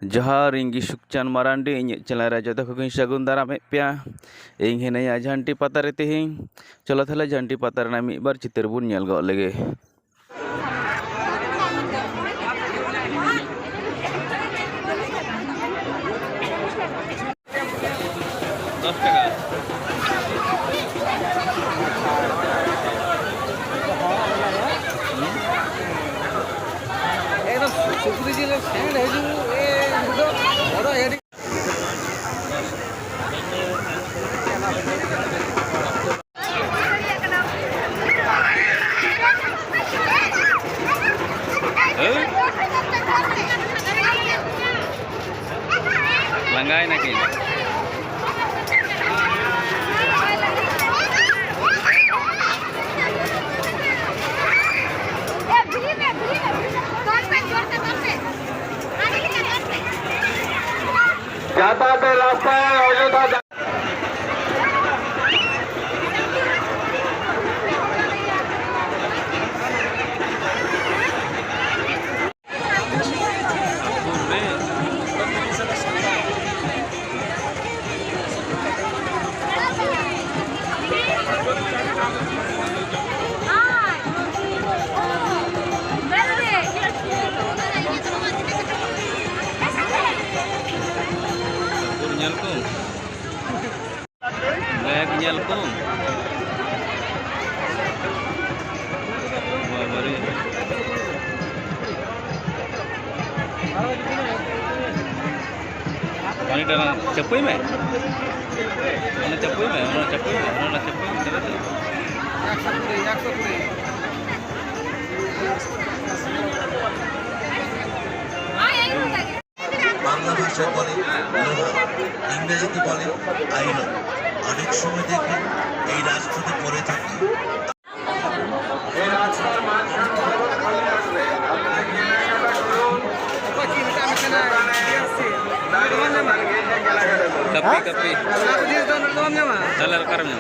Johar Ringgi Sukchan Marandi ᱤᱧᱟᱹᱜ channel ᱨᱮ ᱡᱚᱛᱚ ᱠᱚᱜᱮᱧ ᱥᱟᱹᱜᱩᱱ ᱫᱟᱨᱟᱢᱮᱫ ᱯᱮᱭᱟ ᱤᱧ ᱦᱤᱱᱟᱹᱧᱟ ᱡᱷᱟᱱᱴᱤ ᱯᱟᱛᱟ ᱨᱮ ᱛᱮᱦᱮᱧ ᱪᱚᱞᱚ ᱛᱟᱦᱞᱮ ᱡᱷᱟᱱᱴᱤ ᱯᱟᱛᱟ ᱨᱮᱱᱟᱜ ᱢᱤᱫ ᱵᱟᱨ ᱪᱤᱛᱟᱹᱨ ᱵᱚᱱ ᱧᱮᱞ ᱜᱚᱫ ᱞᱮᱜᱮ सुपुरी जिले सेंड है जो ये जो और हेडी Langgai nak ini. यातायात रास्ता है Ayodhya Nyelkum. Babari. Ini dalam cepui me? Mana cepui me? Mana cepui me? Mana cepui me? Bangla ভাষায় বলে লোহা, ইংরেজিতে বলে আয়রন। অনেক সময় দেখি এই রাস্তাতে পড়ে থাকে Kapi. Dalam karamnya.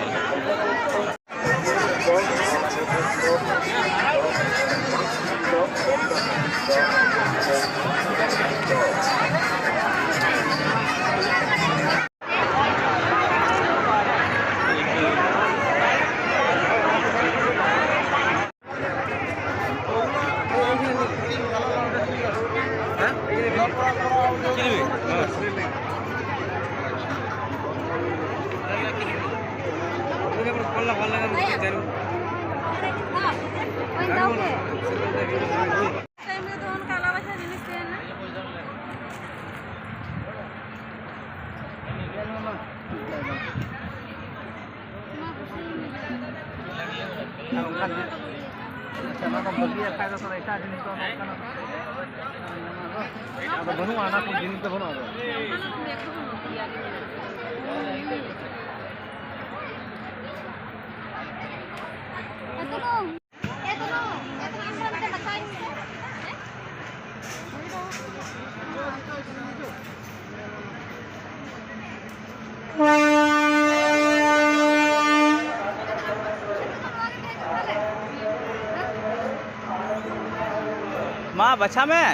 माँ बचा में